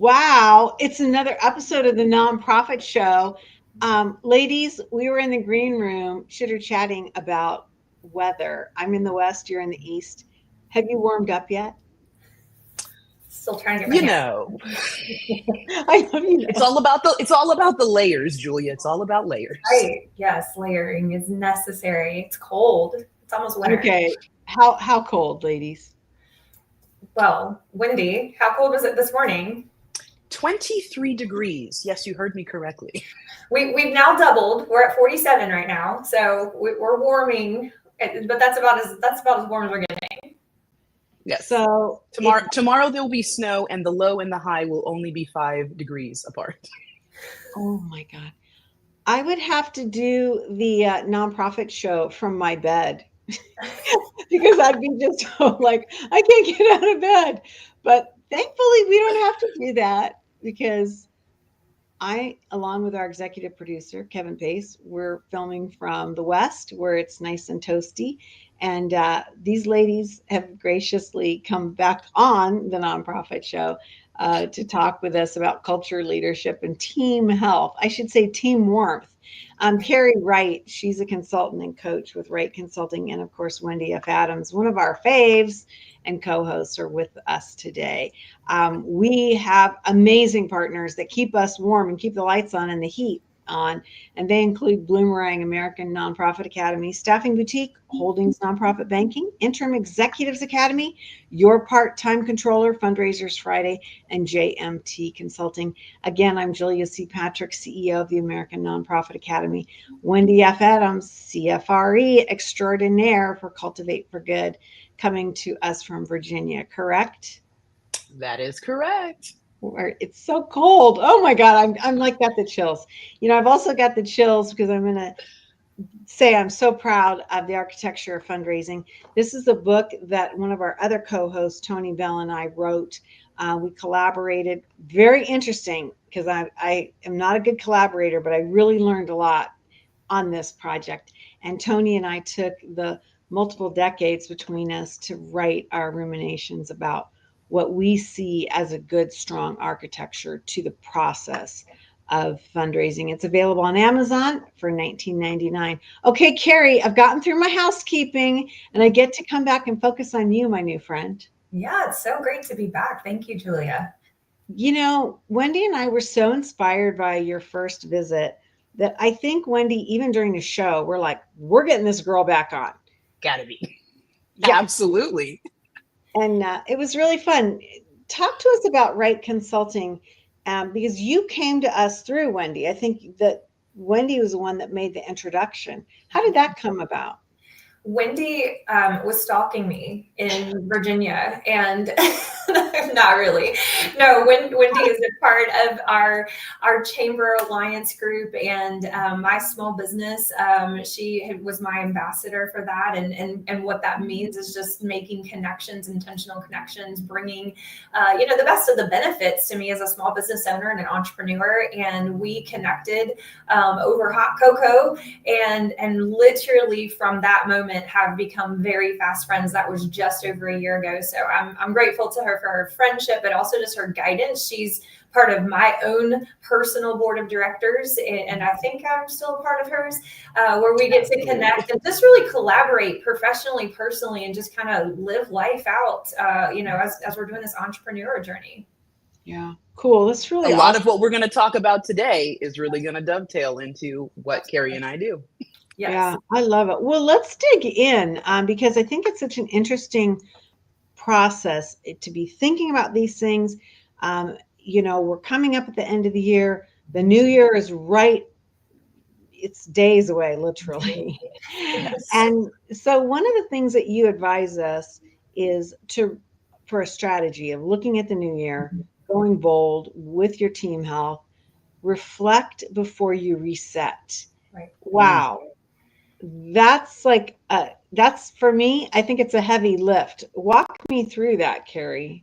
Wow, it's another episode of the Nonprofit Show. Ladies, we were in the green room chitter chatting about weather. I'm in the West, you're in the East. Have you warmed up yet? Still trying to get my You hand. know, I love you it's know. all about the layers, Julia. It's all about layers. Right. Yes, layering is necessary. It's cold. It's almost winter. Okay, how cold, ladies? Well, Wendy, how cold was it this morning? 23 degrees. Yes, you heard me correctly. We've now doubled. We're at 47 right now, so we're warming, but that's about as warm as we're getting. Yes. So Tomorrow there will be snow, and the low and the high will only be 5 degrees apart. oh my God, I would have to do the nonprofit show from my bed because I'd be just so like, I can't get out of bed. But thankfully, we don't have to do that because I, along with our executive producer, Kevin Pace, we're filming from the West where it's nice and toasty. And these ladies have graciously come back on the nonprofit show to talk with us about culture, leadership, and team health. I should say team warmth. Carrie Wright, she's a consultant and coach with Wright Consulting. And of course, Wendy F. Adams, one of our faves and co hosts, are with us today. We have amazing partners that keep us warm and keep the lights on and the heat on, and they include Bloomerang American Nonprofit Academy, Staffing Boutique, Holdings Nonprofit Banking, Interim Executives Academy, Your Part-Time Controller, Fundraisers Friday, and JMT Consulting. Again, I'm Julia C. Patrick, CEO of the American Nonprofit Academy. Wendy F. Adams, CFRE extraordinaire for Cultivate for Good, coming to us from Virginia, correct? That is correct. Where it's so cold. Oh my God, I'm like got the chills. I've also got the chills because I'm gonna say I'm so proud of the architecture of fundraising. This is a book that one of our other co-hosts, Tony Bell, and I wrote. We collaborated. Very interesting because I am not a good collaborator, but I really learned a lot on this project. And Tony and I took the multiple decades between us to write our ruminations about what we see as a good, strong architecture to the process of fundraising. It's available on Amazon for $19.99. Okay, Carrie, I've gotten through my housekeeping and I get to come back and focus on you, my new friend. Yeah, it's so great to be back. Thank you, Julia. Wendy and I were so inspired by your first visit that I think, Wendy, even during the show, we're like, we're getting this girl back on. Gotta be. Yeah. Absolutely. And it was really fun. Talk to us about Wright Consulting because you came to us through Wendy. I think that Wendy was the one that made the introduction. How did that come about? Wendy was stalking me in Virginia, and not really. No, Wendy is a part of our chamber alliance group and my small business. She was my ambassador for that, and what that means is just making connections, intentional connections, bringing the best of the benefits to me as a small business owner and an entrepreneur. And we connected over hot cocoa, and literally from that moment have become very fast friends. That was just over a year ago. So I'm grateful to her for her friendship, but also just her guidance. She's part of my own personal board of directors, and I think I'm still a part of hers, where we get to connect and just really collaborate professionally, personally, and just kind of live life out, as we're doing this entrepreneur journey. Yeah, cool. That's really a lot of what we're going to talk about today is really going to dovetail into what Carrie and I do. Yes. Yeah, I love it. Well, let's dig in because I think it's such an interesting process to be thinking about these things. We're coming up at the end of the year. The new year is right. It's days away, literally. Yes. And so one of the things that you advise us is for a strategy of looking at the new year, going bold with your team health, reflect before you reset. Right. Wow. That's that's for me, I think it's a heavy lift. Walk me through that, Carrie.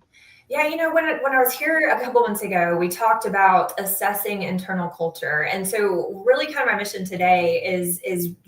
Yeah, when I was here a couple months ago, we talked about assessing internal culture. And so really kind of my mission today is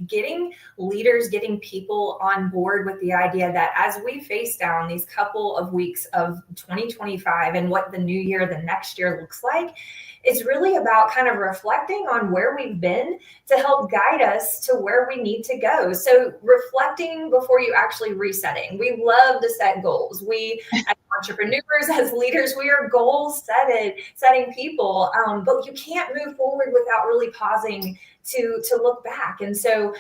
getting leaders, getting people on board with the idea that as we face down these couple of weeks of 2025 and what the new year, the next year looks like, it's really about kind of reflecting on where we've been to help guide us to where we need to go. So reflecting before you actually resetting. We love to set goals. We as entrepreneurs, as leaders, we are setting people, but you can't move forward without really pausing to look back. And so,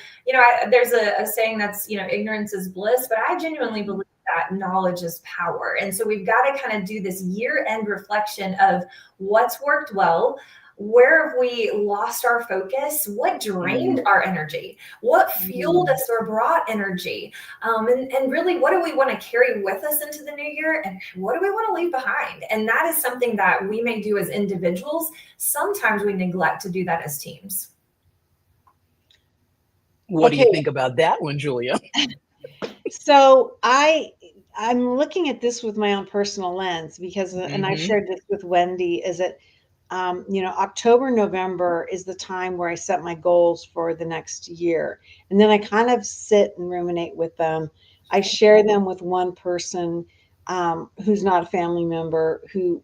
there's a saying that's, ignorance is bliss, but I genuinely believe that knowledge is power. And so we've got to kind of do this year-end reflection of what's worked well, where have we lost our focus, what drained our energy, what fueled us or brought energy, and really what do we want to carry with us into the new year, and what do we want to leave behind? And that is something that we may do as individuals. Sometimes we neglect to do that as teams. What do you think about that one, Julia? So I'm looking at this with my own personal lens because, and I shared this with Wendy, is that, October, November is the time where I set my goals for the next year. And then I kind of sit and ruminate with them. I share them with one person who's not a family member, who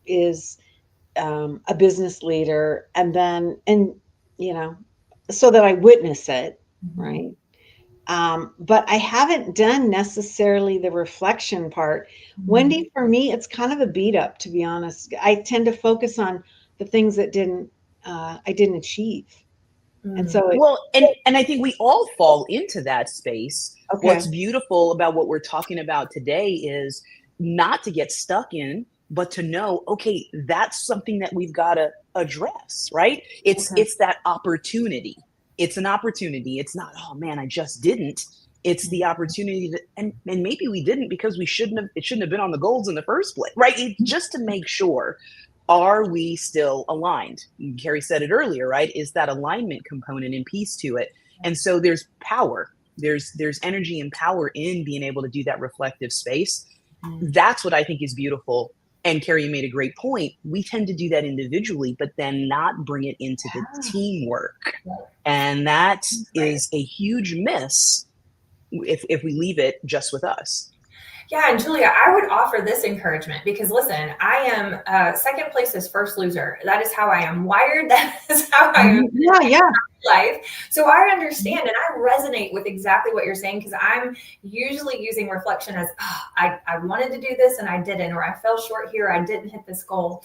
is a business leader. And then, so that I witness it, right? But I haven't done necessarily the reflection part. Wendy, for me, it's kind of a beat up, to be honest. I tend to focus on the things that I didn't achieve. And so and I think we all fall into that space. Okay. What's beautiful about what we're talking about today is not to get stuck in, but to know, okay, that's something that we've got to address, right? It's that opportunity. It's an opportunity. It's not, oh man, I just didn't. It's the opportunity that, and maybe we didn't because it shouldn't have been on the goals in the first place, right? Just to make sure, are we still aligned? Carrie said it earlier, right? Is that alignment component and piece to it. And so there's power. There's energy and power in being able to do that reflective space. That's what I think is beautiful. And Carrie made a great point. We tend to do that individually, but then not bring it into the teamwork. And that is a huge miss if we leave it just with us. Yeah, and Julia, I would offer this encouragement because listen, I am second place is first loser. That is how I am wired. That is how I am. Yeah. Life. So I understand and I resonate with exactly what you're saying because I'm usually using reflection as I wanted to do this and I didn't, or I fell short here, I didn't hit this goal.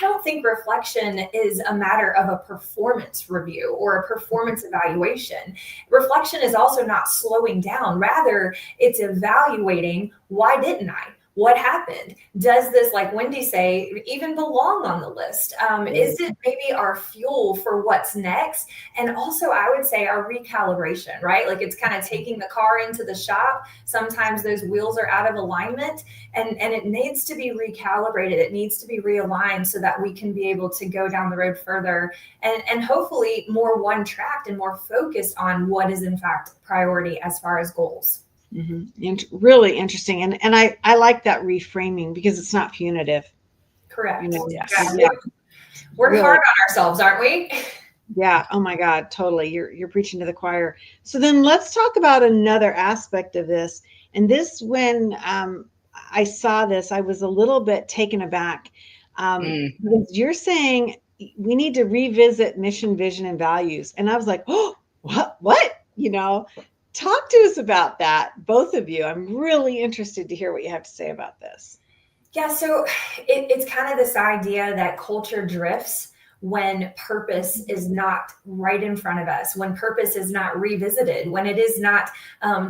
I don't think reflection is a matter of a performance review or a performance evaluation. Reflection is also not slowing down. Rather, it's evaluating, why didn't I? What happened? Does this, like Wendy say, even belong on the list? Is it maybe our fuel for what's next? And also, I would say our recalibration, right? Like it's kind of taking the car into the shop. Sometimes those wheels are out of alignment and it needs to be recalibrated. It needs to be realigned so that we can be able to go down the road further and hopefully more one-tracked and more focused on what is in fact priority as far as goals. And really interesting. And I like that reframing because it's not punitive. Correct. Yes. Yeah. We're really hard on ourselves, aren't we? Yeah. Oh my God. Totally. You're preaching to the choir. So then let's talk about another aspect of this. And this, when I saw this, I was a little bit taken aback. Because you're saying we need to revisit mission, vision, and values. And I was like, oh, what? Talk to us about that, both of you. I'm really interested to hear what you have to say about this. Yeah, so it's kind of this idea that culture drifts when purpose is not right in front of us, when purpose is not revisited, when it is not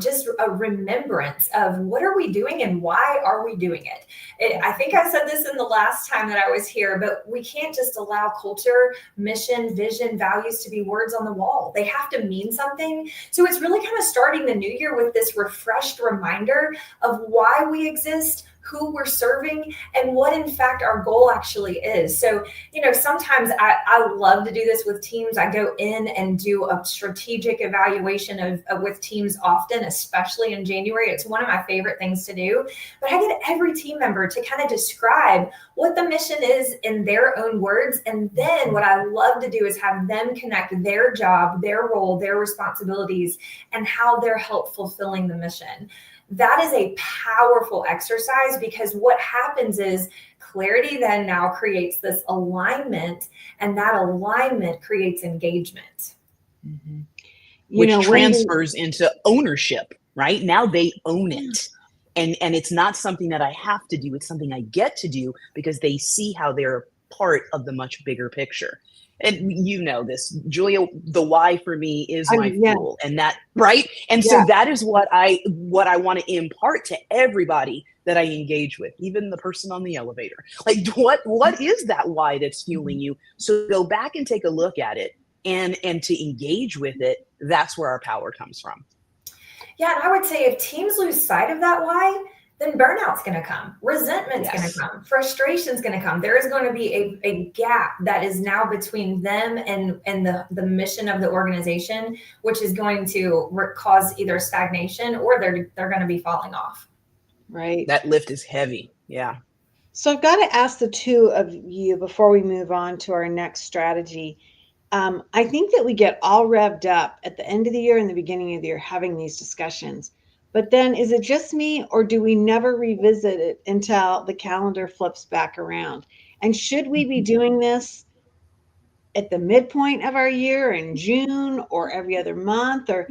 just a remembrance of what are we doing and why are we doing it. I think I said this in the last time that I was here, but we can't just allow culture, mission, vision, values to be words on the wall. They have to mean something. So it's really kind of starting the new year with this refreshed reminder of why we exist, who we're serving, and what in fact our goal actually is. So, sometimes I love to do this with teams. I go in and do a strategic evaluation of with teams often, especially in January. It's one of my favorite things to do. But I get every team member to kind of describe what the mission is in their own words. And then what I love to do is have them connect their job, their role, their responsibilities, and how they're help fulfilling the mission. That is a powerful exercise, because what happens is clarity then now creates this alignment, and that alignment creates engagement. Mm-hmm. Which transfers into ownership, right? Now they own it. And it's not something that I have to do. It's something I get to do because they see how they're part of the much bigger picture. And you know this, Julia, the why for me is my fuel, and that, right? And so that is what I want to impart to everybody that I engage with, even the person on the elevator. Like, what is that why that's fueling you? So go back and take a look at it, and to engage with it. That's where our power comes from. Yeah, and I would say if teams lose sight of that why, then burnout's going to come, resentment's going to come, frustration's going to come. There is going to be a gap that is now between them and the mission of the organization, which is going to cause either stagnation or they're going to be falling off. Right. That lift is heavy. Yeah. So I've got to ask the two of you before we move on to our next strategy. I think that we get all revved up at the end of the year and the beginning of the year having these discussions. But then is it just me, or do we never revisit it until the calendar flips back around? And should we be doing this at the midpoint of our year in June or every other month? Or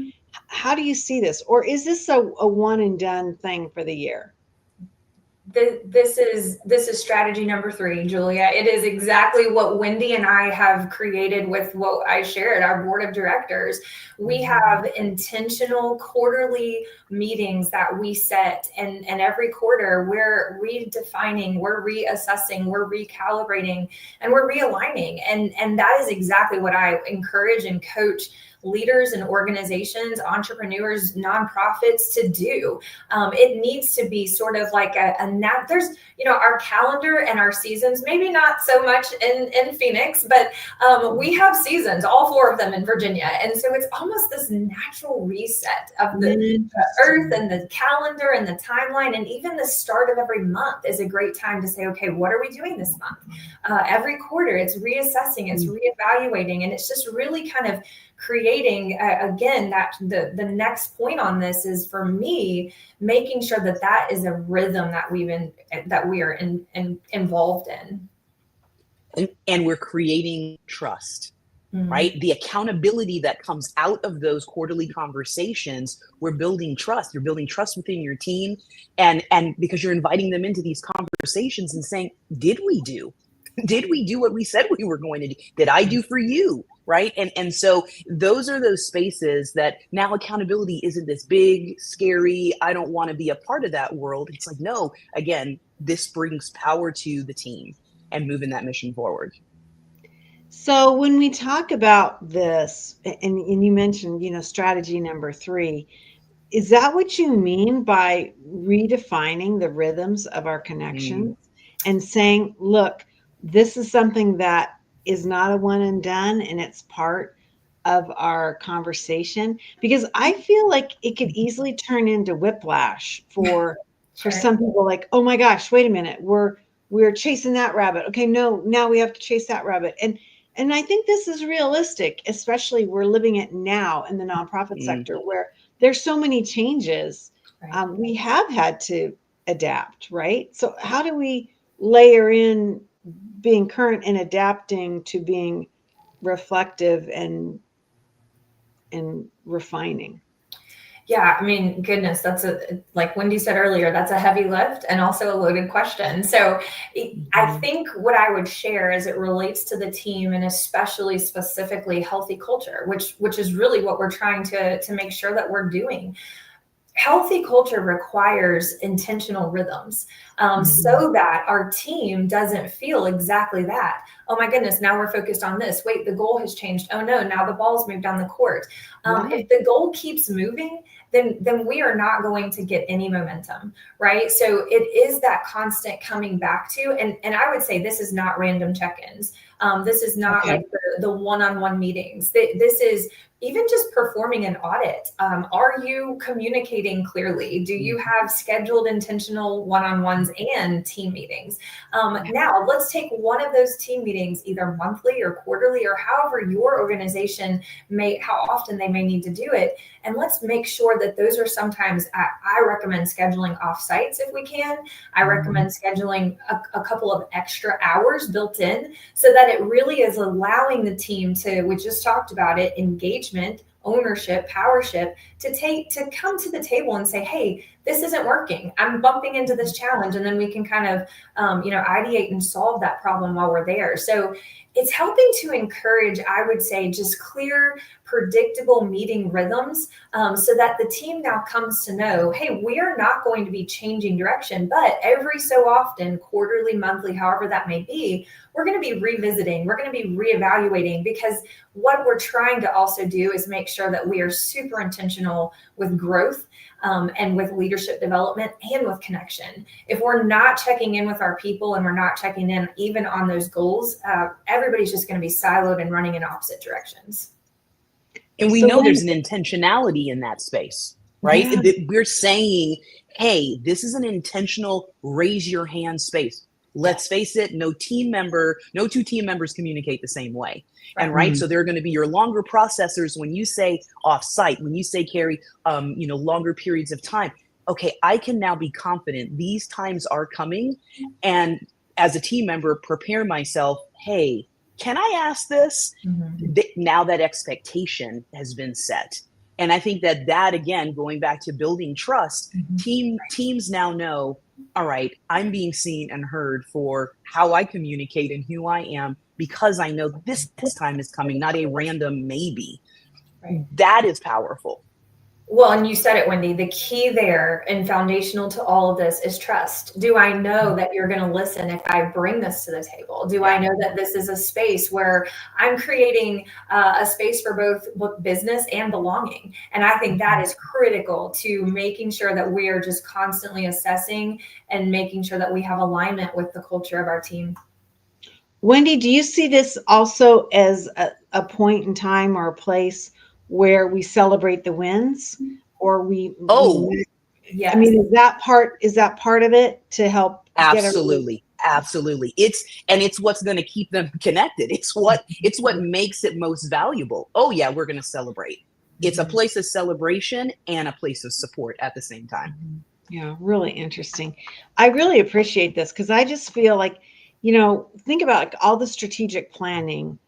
how do you see this? Or is this a one and done thing for the year? This is strategy number 3, Julia. It is exactly what Wendy and I have created with what I shared, our board of directors. We have intentional quarterly meetings that we set, and every quarter we're redefining, we're reassessing, we're recalibrating, and we're realigning. And that is exactly what I encourage and coach leaders and organizations, entrepreneurs, nonprofits to do. It needs to be sort of like there's, our calendar and our seasons, maybe not so much in Phoenix, but we have seasons, all 4 of them in Virginia. And so it's almost this natural reset of the earth and the calendar and the timeline. And even the start of every month is a great time to say, okay, what are we doing this month? Every quarter, it's reassessing, it's reevaluating, and it's just really kind of creating again that the next point on this is, for me, making sure that is a rhythm that we are involved in, and we're creating trust. Right? The accountability that comes out of those quarterly conversations, we're building trust. You're building trust within your team, and because you're inviting them into these conversations and saying, did we do what we said we were going to do? Did I do for you? Right. And so those are those spaces that now accountability isn't this big, scary, I don't want to be a part of that world. It's like, no, again, this brings power to the team and moving that mission forward. So when we talk about this, and you mentioned, strategy number 3, is that what you mean by redefining the rhythms of our connections and saying, look, this is something that is not a one and done, and it's part of our conversation? Because I feel like it could easily turn into whiplash for some people, like, oh my gosh, wait a minute, we're chasing that rabbit. Okay, no, now we have to chase that rabbit. And I think this is realistic, especially we're living it now in the nonprofit sector where there's so many changes. We have had to adapt, right? So how do we layer in being current and adapting to being reflective and refining? Yeah, I mean, goodness, like Wendy said earlier, that's a heavy lift and also a loaded question. So I think what I would share as it relates to the team, and especially specifically healthy culture, which is really what we're trying to make sure that we're doing. Healthy culture requires intentional rhythms so that our team doesn't feel exactly that. Oh my goodness, now we're focused on this. Wait, the goal has changed. Oh no, now the ball's moved down the court. If the goal keeps moving then we are not going to get any momentum, right? So it is that constant coming back to, and I would say this is not random check-ins. This is not like the one-on-one meetings. This is even just performing an audit. Are you communicating clearly? Do you have scheduled intentional one-on-ones and team meetings? Now let's take one of those team meetings, either monthly or quarterly, or however your organization how often they may need to do it. And let's make sure that those are sometimes, I recommend scheduling off sites if we can. I recommend scheduling a couple of extra hours built in so that it really is allowing the team to, we just talked about it, engagement, ownership, powership, to come to the table and say, hey, this isn't working. I'm bumping into this challenge. And then we can kind of, ideate and solve that problem while we're there. So it's helping to encourage, I would say, just clear, predictable meeting rhythms, so that the team now comes to know, hey, we are not going to be changing direction, but every so often, quarterly, monthly, however that may be, we're going to be revisiting, we're going to be reevaluating, because what we're trying to also do is make sure that we are super intentional with growth, and with leadership development and with connection. If we're not checking in with our people and we're not checking in even on those goals, everybody's just going to be siloed and running in opposite directions. And we know there's an intentionality in that space, right? Yeah. We're saying, hey, this is an intentional raise your hand space. Let's face it, no two team members communicate the same way. And right, so there are going to be your longer processors when you say off-site, when you say, Carrie, longer periods of time. Okay, I can now be confident these times are coming, and as a team member, prepare myself. Hey, can I ask this? Now that expectation has been set. And I think that again, going back to building trust, teams now know, all right, I'm being seen and heard for how I communicate and who I am, because I know this time is coming, not a random maybe. Right. That is powerful. Well, and you said it, Wendy, the key there and foundational to all of this is trust. Do I know that you're going to listen if I bring this to the table? Do I know that this is a space where I'm creating a space for both business and belonging? And I think that is critical to making sure that we are just constantly assessing and making sure that we have alignment with the culture of our team. Wendy, do you see this also as a point in time or a place where we celebrate the wins, or yes. I mean, is that part of it to help? Absolutely. It's what's going to keep them connected. It's what makes it most valuable. Oh yeah, we're going to celebrate. It's a place of celebration and a place of support at the same time. Yeah, really interesting. I really appreciate this, because I just feel like, think about all the strategic planning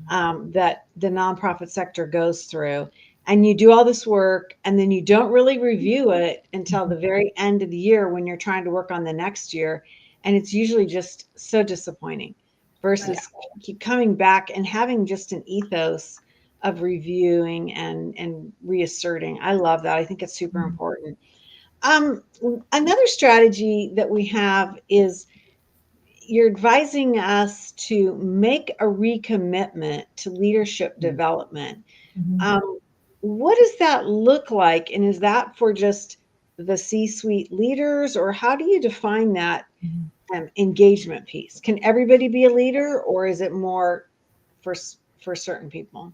that the nonprofit sector goes through, and you do all this work, and then you don't really review it until the very end of the year when you're trying to work on the next year. And it's usually just so disappointing versus keep coming back and having just an ethos of reviewing and reasserting. I love that. I think it's super important. Another strategy that we have is, you're advising us to make a recommitment to leadership development. What does that look like? And is that for just the C-suite leaders, or how do you define that engagement piece? Can everybody be a leader, or is it more for certain people?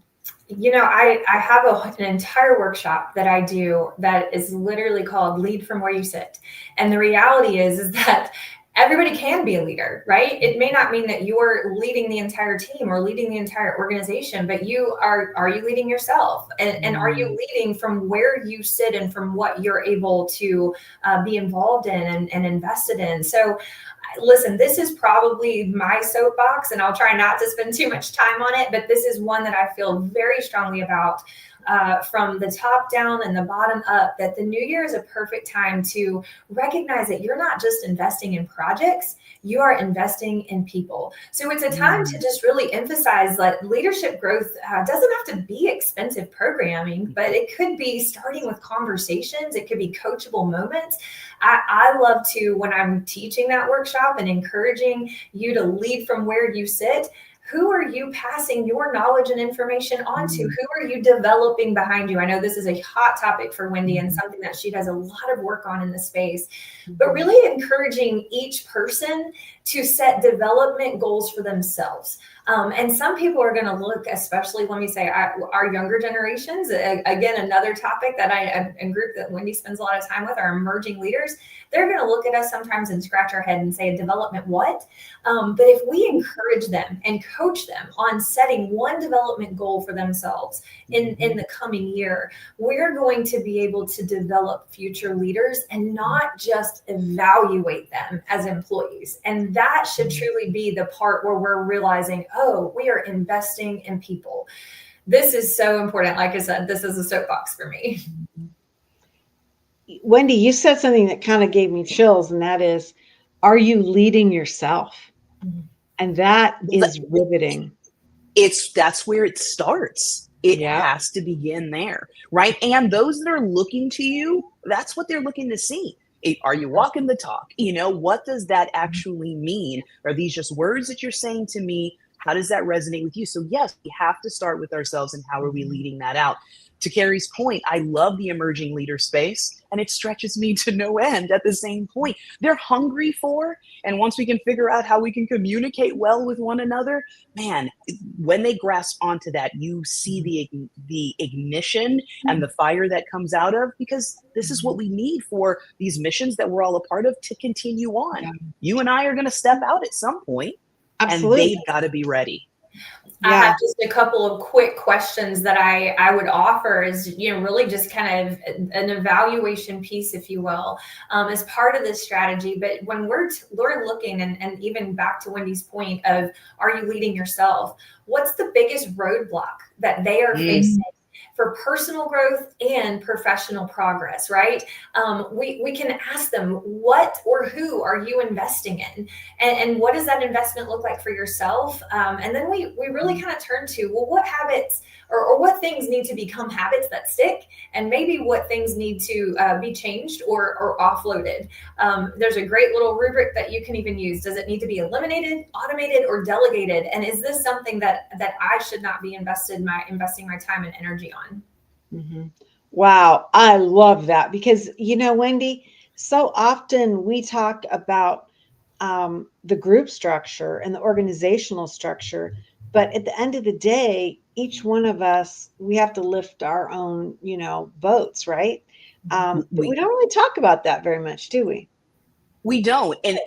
I have an entire workshop that I do that is literally called Lead from Where You Sit. And the reality is that everybody can be a leader, right? It may not mean that you're leading the entire team or leading the entire organization, but are you leading yourself? And are you leading from where you sit and from what you're able to be involved in and invested in? So listen, this is probably my soapbox, and I'll try not to spend too much time on it, but this is one that I feel very strongly about, from the top down and the bottom up, that the new year is a perfect time to recognize that you're not just investing in projects, you are investing in people. So it's a time to just really emphasize that leadership growth doesn't have to be expensive programming, but it could be starting with conversations. It could be coachable moments. I love to, when I'm teaching that workshop and encouraging you to lead from where you sit, who are you passing your knowledge and information on to? Who are you developing behind you? I know this is a hot topic for Wendy and something that she does a lot of work on in the space, but really encouraging each person to set development goals for themselves. And some people are going to look, especially, let me say, our younger generations, again, another topic that a group that Wendy spends a lot of time with, our emerging leaders, they're going to look at us sometimes and scratch our head and say, development what? But if we encourage them and coach them on setting one development goal for themselves in the coming year, we're going to be able to develop future leaders and not just evaluate them as employees. And that should truly be the part where we're realizing, oh, we are investing in people. This is so important. Like I said, this is a soapbox for me. Wendy, you said something that kind of gave me chills, and that is, are you leading yourself? And that is riveting. That's where it starts. It has to begin there, right? And those that are looking to you, that's what they're looking to see. Are you walking the talk? What does that actually mean? Are these just words that you're saying to me? How does that resonate with you? So yes, we have to start with ourselves, and how are we leading that out? To Carrie's point, I love the emerging leader space, and it stretches me to no end at the same point. They're hungry for, and once we can figure out how we can communicate well with one another, man, when they grasp onto that, you see the ignition and the fire that comes out of, because this is what we need for these missions that we're all a part of to continue on. Yeah. You and I are going to step out at some point. Absolutely. And they've got to be ready. I have just a couple of quick questions that I would offer is, really just kind of an evaluation piece, if you will, as part of this strategy. But when we're looking, and even back to Wendy's point of, are you leading yourself? What's the biggest roadblock that they are facing for personal growth and professional progress, right? We can ask them, what or who are you investing in? And what does that investment look like for yourself? And then we really kind of turn to, well, what habits or what things need to become habits that stick, and maybe what things need to be changed or offloaded. There's a great little rubric that you can even use. Does it need to be eliminated, automated, or delegated? And is this something that I should not be investing my time and energy on? Mm-hmm. Wow, I love that, because Wendy, so often we talk about the group structure and the organizational structure, but at the end of the day, each one of us, we have to lift our own boats, right? But we don't really talk about that very much, do we? We don't. And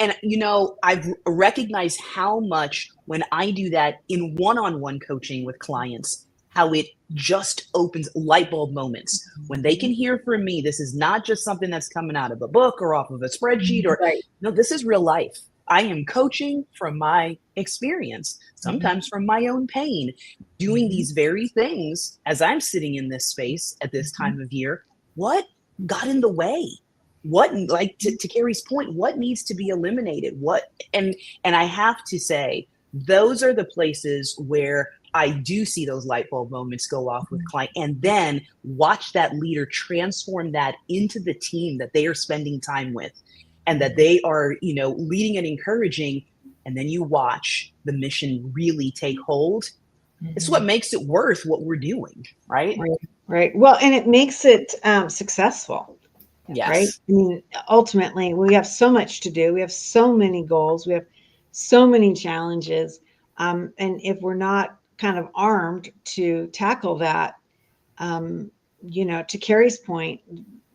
I've recognized how much, when I do that in one-on-one coaching with clients, how it just opens light bulb moments when they can hear from me. This is not just something that's coming out of a book or off of a spreadsheet, or no, this is real life. I am coaching from my experience, sometimes from my own pain, doing these very things as I'm sitting in this space at this time of year. What got in the way? What, like to Carrie's point, what needs to be eliminated? And I have to say, those are the places where I do see those light bulb moments go off with client, and then watch that leader transform that into the team that they are spending time with, and that they are, leading and encouraging. And then you watch the mission really take hold. It's what makes it worth what we're doing, right? Right. Well, and it makes it successful. Yes. Right. I mean, ultimately, we have so much to do. We have so many goals. We have so many challenges. And if we're not kind of armed to tackle that, to Carrie's point,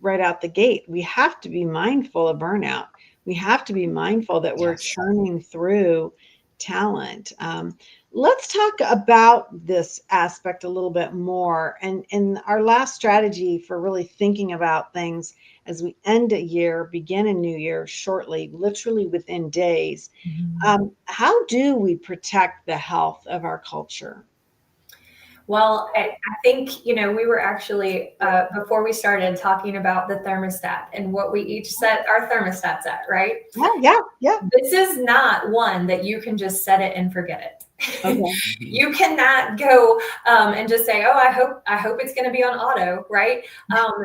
right out the gate, we have to be mindful of burnout. We have to be mindful that we're churning through talent. Let's talk about this aspect a little bit more. And in our last strategy for really thinking about things as we end a year, begin a new year shortly, literally within days, how do we protect the health of our culture? Well, I think, we were actually, before we started, talking about the thermostat and what we each set our thermostats at, right? Yeah. This is not one that you can just set it and forget it. Okay. You cannot go and just say, oh, I hope it's going to be on auto, right?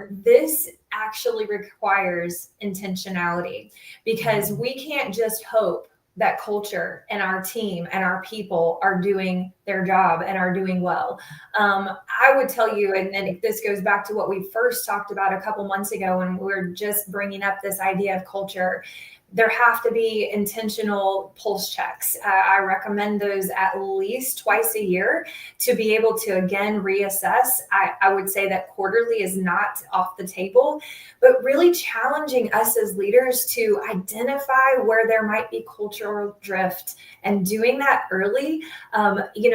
This actually requires intentionality, because we can't just hope that culture and our team and our people are doing their job and are doing well. I would tell you, and this goes back to what we first talked about a couple months ago when we were just bringing up this idea of culture. There have to be intentional pulse checks. I recommend those at least twice a year to be able to, again, reassess. I would say that quarterly is not off the table, but really challenging us as leaders to identify where there might be cultural drift and doing that early.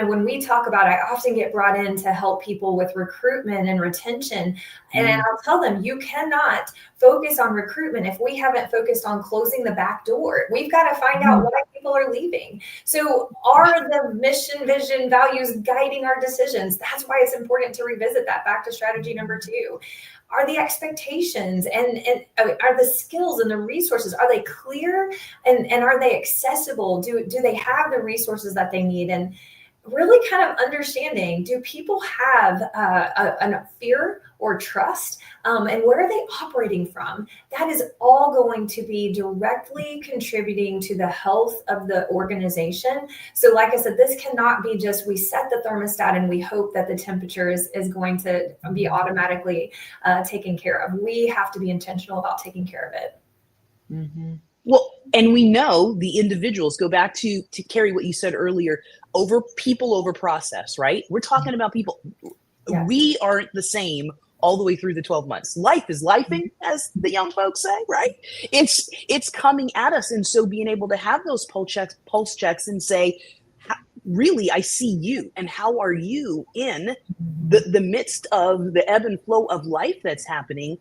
When we talk about, I often get brought in to help people with recruitment and retention. And I'll tell them, you cannot focus on recruitment if we haven't focused on closing the back door. We've got to find out why people are leaving. So are the mission, vision, values guiding our decisions? That's why it's important to revisit that back to strategy number 2. Are the expectations and are the skills and the resources, are they clear and are they accessible? Do they have the resources that they need? And really kind of understanding, do people have a fear or trust? And where are they operating from? That is all going to be directly contributing to the health of the organization. So like I said, this cannot be just we set the thermostat and we hope that the temperature is going to be automatically taken care of. We have to be intentional about taking care of it. Mm-hmm. Well, and we know the individuals, go back to Carrie, what you said earlier, over people over process, right? We're talking about people. Yeah. We aren't the same all the way through the 12 months. Life is lifing, as the young folks say, right? It's coming at us. And so being able to have those pulse checks and say, really, I see you, and how are you in the midst of the ebb and flow of life that's happening?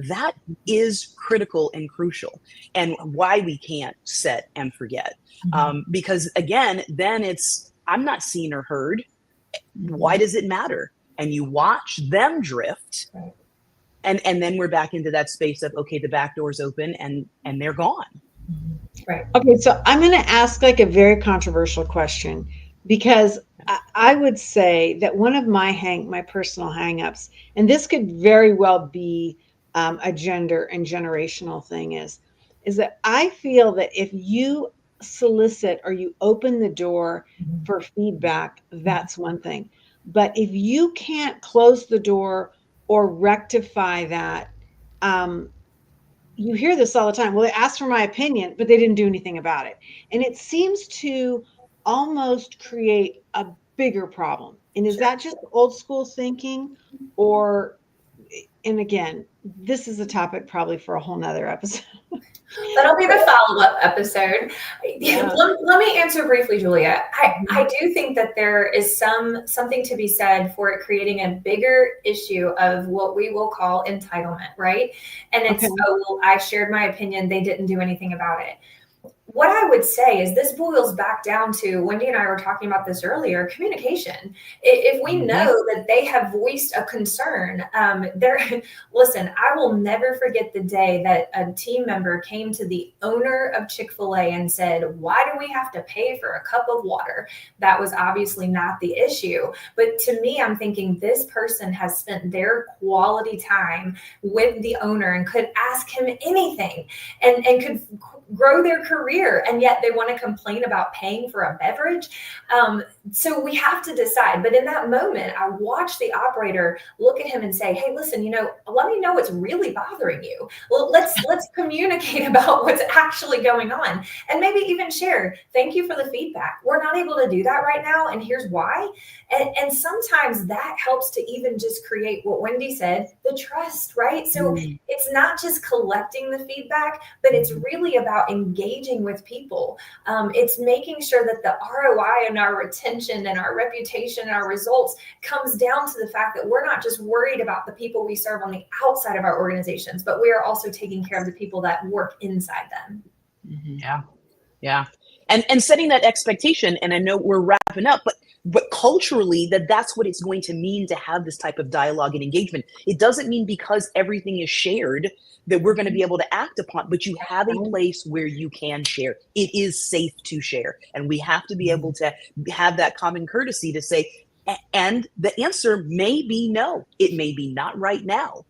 That is critical and crucial, and why we can't set and forget. Because again, then it's, I'm not seen or heard. Why does it matter? And you watch them drift. Right. And then we're back into that space of, okay, the back door's open and they're gone. Right. Okay. So I'm going to ask like a very controversial question, because I would say that one of my personal hangups, and this could very well be a gender and generational thing, is that I feel that if you solicit or you open the door for feedback, that's one thing. But if you can't close the door or rectify that, you hear this all the time. Well, they asked for my opinion, but they didn't do anything about it. And it seems to almost create a bigger problem. And is that just old school thinking? Or, and again, this is a topic probably for a whole nother episode. That'll be the follow-up episode. Yeah. Let me answer briefly, Julia. I do think that there is something to be said for it creating a bigger issue of what we will call entitlement, right? And it's, well, I shared my opinion, they didn't do anything about it. What I would say is this boils back down to, Wendy and I were talking about this earlier, communication. If we know that they have voiced a concern, listen, I will never forget the day that a team member came to the owner of Chick-fil-A and said, why do we have to pay for a cup of water? That was obviously not the issue. But to me, I'm thinking this person has spent their quality time with the owner and could ask him anything and could grow their career, and yet they want to complain about paying for a beverage. So we have to decide. But in that moment, I watched the operator look at him and say, hey, listen, let me know what's really bothering you. Well, let's communicate about what's actually going on, and maybe even share, thank you for the feedback. We're not able to do that right now, and here's why. And sometimes that helps to even just create what Wendy said, the trust, right? So it's not just collecting the feedback, but it's really about engaging with people. It's making sure that the ROI and our retention and our reputation and our results comes down to the fact that we're not just worried about the people we serve on the outside of our organizations, but we are also taking care of the people that work inside them. Yeah. And setting that expectation, and I know we're wrapping up, but culturally, that's what it's going to mean to have this type of dialogue and engagement. It doesn't mean because everything is shared that we're going to be able to act upon, but you have a place where you can share. It is safe to share. And we have to be able to have that common courtesy to say, and the answer may be no. It may be not right now,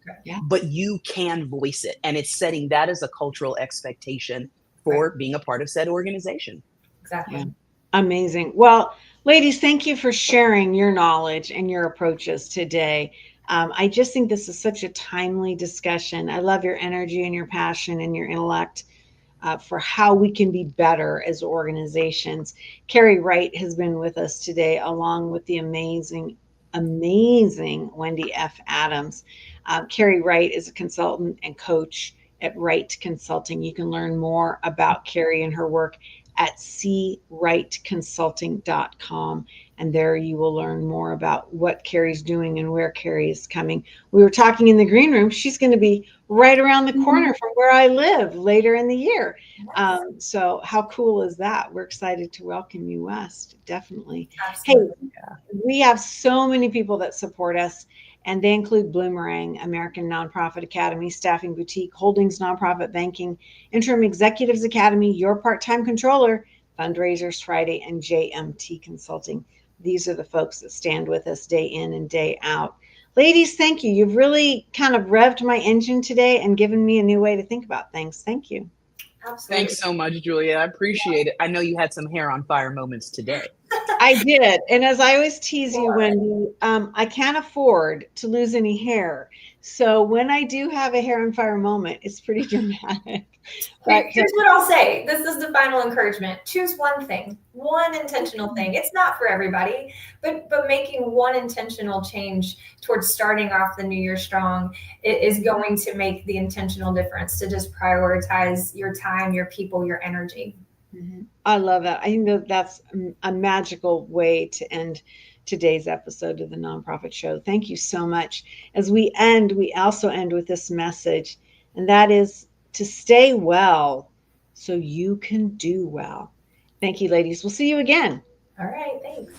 but you can voice it. And it's setting that as a cultural expectation for being a part of said organization. Exactly. Yeah. Amazing. Well, ladies, thank you for sharing your knowledge and your approaches today. I just think this is such a timely discussion. I love your energy and your passion and your intellect for how we can be better as organizations. Carrie Wright has been with us today, along with the amazing Wendy F. Adams. Carrie Wright is a consultant and coach at Wright Consulting. You can learn more about Carrie and her work at cwrightconsulting.com. And there you will learn more about what Carrie's doing and where Carrie is coming. We were talking in the green room. She's going to be right around the corner from where I live later in the year. Yes, So how cool is that? We're excited to welcome you west, definitely. Hey, absolutely. we have so many people that support us, and they include Bloomerang, American Nonprofit Academy, Staffing Boutique, Holdings Nonprofit Banking, Interim Executives Academy, Your Part-Time Controller, Fundraisers Friday, and JMT Consulting. These are the folks that stand with us day in and day out. Ladies, thank you. You've really kind of revved my engine today and given me a new way to think about things. Thank you. Absolutely. Thanks so much, Julia. I appreciate it. I know you had some hair on fire moments today. I did. And as I always tease you, Wendy, I can't afford to lose any hair. So when I do have a hair on fire moment, it's pretty dramatic. But Here's what I'll say. This is the final encouragement. Choose one thing, one intentional thing. It's not for everybody, but making one intentional change towards starting off the new year strong is going to make the intentional difference to just prioritize your time, your people, your energy. I love that. I think that that's a magical way to end today's episode of the Nonprofit Show. Thank you so much. As we end, we also end with this message, and that is to stay well so you can do well. Thank you, ladies. We'll see you again. All right, thanks.